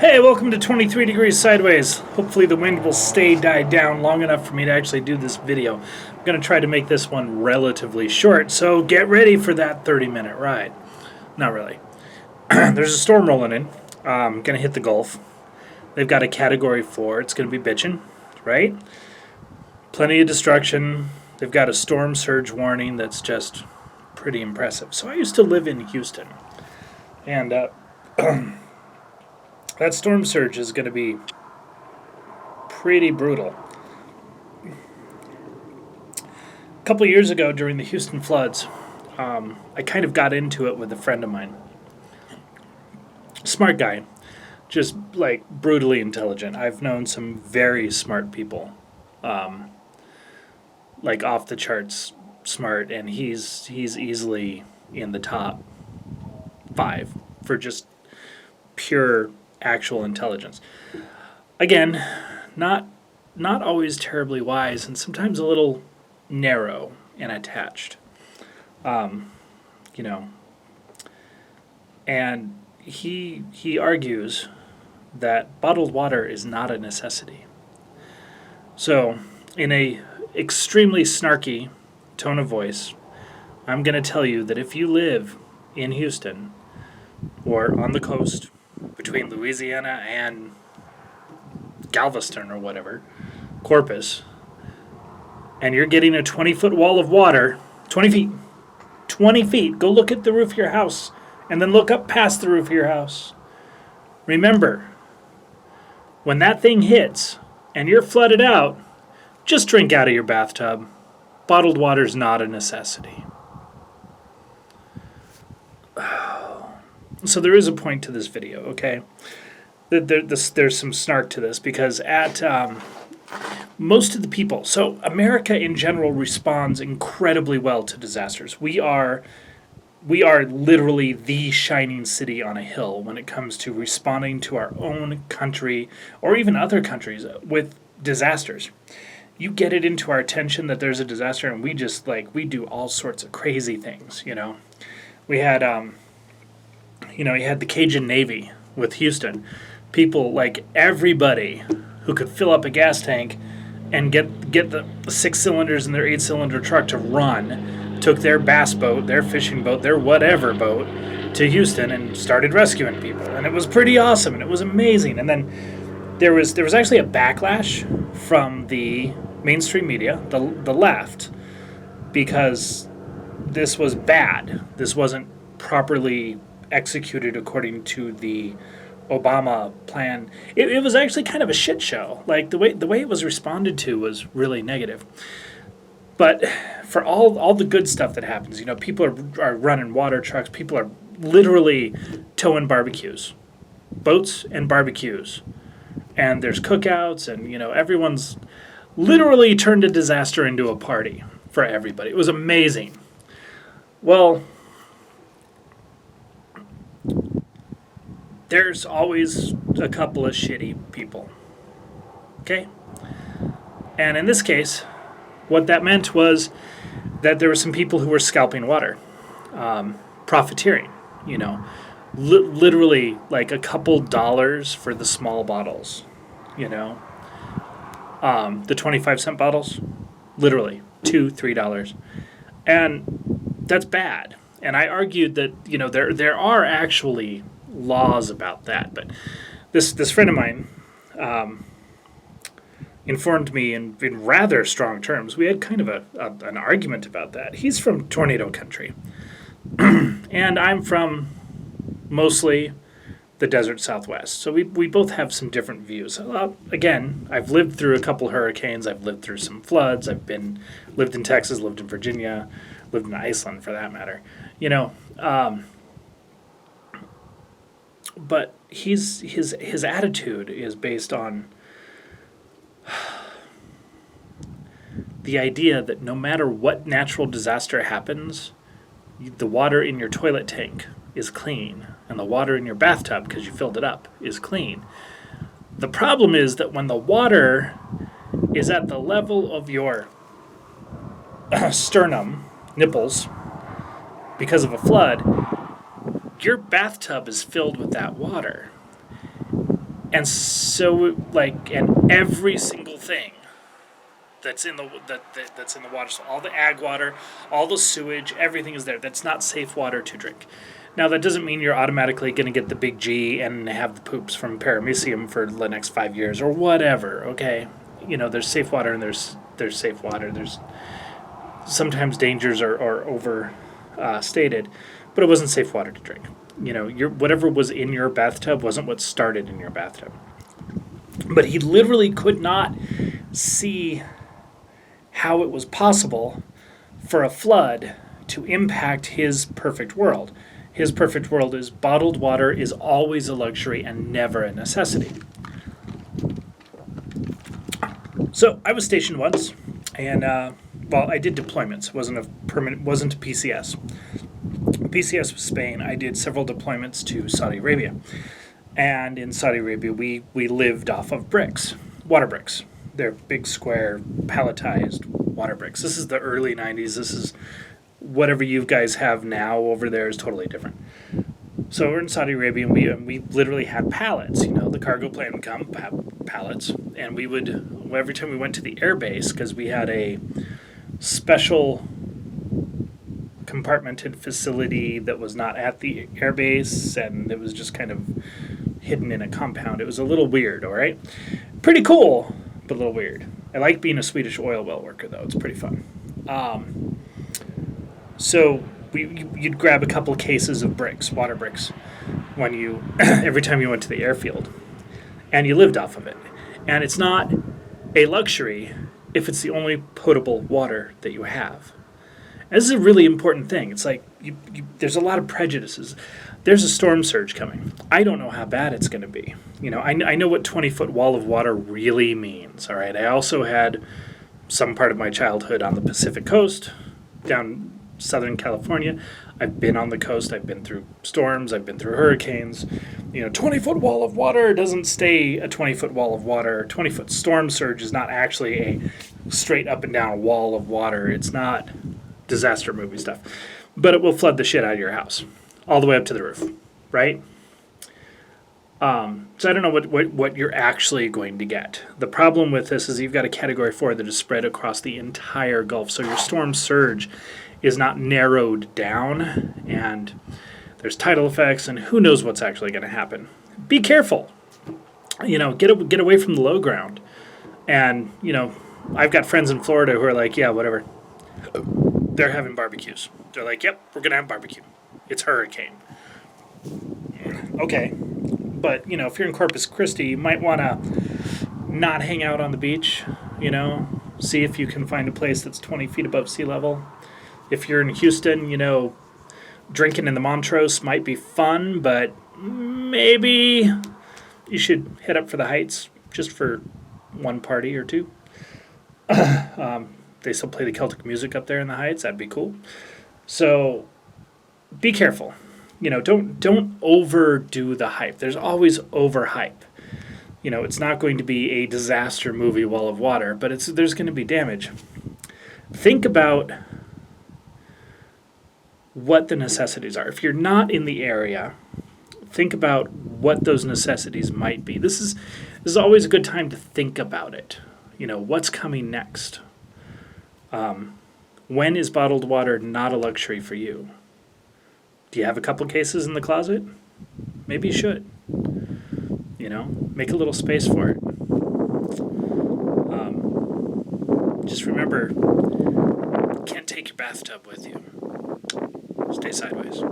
Hey, welcome to 23 Degrees Sideways. Hopefully the wind will stay died down long enough for me to actually do this video. I'm going to try to make this one relatively short, so get ready for that 30-minute ride. Not really. There's a storm rolling in. Going to hit the Gulf. They've got a Category 4. It's going to be bitchin', right? Plenty of destruction. They've got a storm surge warning that's just pretty impressive. So I used to live in Houston, and that storm surge is going to be pretty brutal. A couple of years ago during the Houston floods, I kind of got into it with a friend of mine. Smart guy, just like brutally intelligent. I've known some very smart people, like off the charts smart, and he's easily in the top 5 for just pure actual intelligence. Again, not always terribly wise, and sometimes a little narrow and attached. And he argues that bottled water is not a necessity. So, in a extremely snarky tone of voice, I'm going to tell you that if you live in Houston or on the coast between Louisiana and Galveston or whatever, Corpus, and you're getting a 20-foot wall of water, 20 feet, go look at the roof of your house and then look up past the roof of your house. Remember, when that thing hits and you're flooded out, just drink out of your bathtub. Bottled water's not a necessity. So there is a point to this video, okay? There's some snark to this because at most of the people, so America in general responds incredibly well to disasters. We are literally the shining city on a hill when it comes to responding to our own country or even other countries with disasters. You get it into our attention that there's a disaster, and we just we do all sorts of crazy things. We had you had the Cajun Navy with Houston. People, like everybody who could fill up a gas tank and get the 6 cylinders in their 8-cylinder truck to run, took their bass boat, their fishing boat, their whatever boat to Houston and started rescuing people. And it was pretty awesome, and it was amazing. And then there was actually a backlash from the mainstream media, the left, because this was bad. This wasn't properly executed according to the Obama plan. It was actually kind of a shit show. Like the way it was responded to was really negative. But for all the good stuff that happens, people are running water trucks. People are literally towing barbecues, boats and barbecues. And there's cookouts, and everyone's literally turned a disaster into a party for everybody. It was amazing. Well, there's always a couple of shitty people. Okay? And in this case, what that meant was that there were some people who were scalping water. Profiteering, literally like a couple dollars for the small bottles, the 25-cent bottles, literally $2-3, and that's bad. And I argued that there are actually laws about that, but this friend of mine informed me in rather strong terms. We had kind of an argument about that. He's from tornado country, and I'm from mostly the desert Southwest. So we both have some different views. Again, I've lived through a couple hurricanes. I've lived through some floods. Lived in Texas, lived in Virginia, lived in Iceland for that matter. But his attitude is based on the idea that no matter what natural disaster happens, the water in your toilet tank is clean, and the water in your bathtub, because you filled it up, is clean. The problem is that when the water is at the level of your sternum, nipples, because of a flood, your bathtub is filled with that water. And so, and every single thing that's in that's in the water, so all the ag water, all the sewage, everything is there. That's not safe water to drink. Now, that doesn't mean you're automatically going to get the big G and have the poops from paramecium for the next 5 years or whatever, okay? There's safe water and there's safe water. There's sometimes dangers are over stated, but it wasn't safe water to drink. Whatever was in your bathtub wasn't what started in your bathtub. But he literally could not see how it was possible for a flood to impact his perfect world. His perfect world is bottled water is always a luxury and never a necessity. So I was stationed once, and I did deployments. Wasn't a PCS. PCS was Spain. I did several deployments to Saudi Arabia, and in Saudi Arabia we lived off of bricks, water bricks. They're big, square, palletized water bricks. This is the early '90s. This is whatever you guys have now over there is totally different. So we're in Saudi Arabia, and we literally had pallets. The cargo plane would come, pallets, and we would, every time we went to the air base, because we had a special compartmented facility that was not at the air base, and it was just kind of hidden in a compound. It was a little weird, all right? Pretty cool, but a little weird. I like being a Swedish oil well worker, though. It's pretty fun. So you'd grab a couple cases of bricks, water bricks, when every time you went to the airfield, and you lived off of it. And it's not a luxury if it's the only potable water that you have. And this is a really important thing. It's like there's a lot of prejudices. There's a storm surge coming. I don't know how bad it's going to be. I know what 20-foot wall of water really means. All right. I also had some part of my childhood on the Pacific coast, down Southern California. I've been on the coast. I've been through storms. I've been through hurricanes. 20-foot wall of water doesn't stay a 20-foot wall of water. 20-foot storm surge is not actually a straight up and down wall of water. It's not disaster movie stuff. But it will flood the shit out of your house all the way up to the roof, right? So I don't know what you're actually going to get. The problem with this is you've got a Category 4 that is spread across the entire Gulf. So your storm surge is not narrowed down, and there's tidal effects, and who knows what's actually going to happen. Be careful. Get away from the low ground. And, I've got friends in Florida who are like, yeah, whatever. They're having barbecues. They're like, yep, we're going to have barbecue. It's hurricane. Okay. But, if you're in Corpus Christi, you might want to not hang out on the beach, see if you can find a place that's 20 feet above sea level. If you're in Houston, drinking in the Montrose might be fun, but maybe you should head up for the Heights just for one party or two. They still play the Celtic music up there in the Heights. That'd be cool. So be careful. Don't overdo the hype. There's always overhype. It's not going to be a disaster movie wall of water, but there's going to be damage. Think about what the necessities are. If you're not in the area, think about what those necessities might be. This is always a good time to think about it. What's coming next? When is bottled water not a luxury for you? Do you have a couple cases in the closet? Maybe you should. Make a little space for it. Just remember, you can't take your bathtub with you. Stay sideways.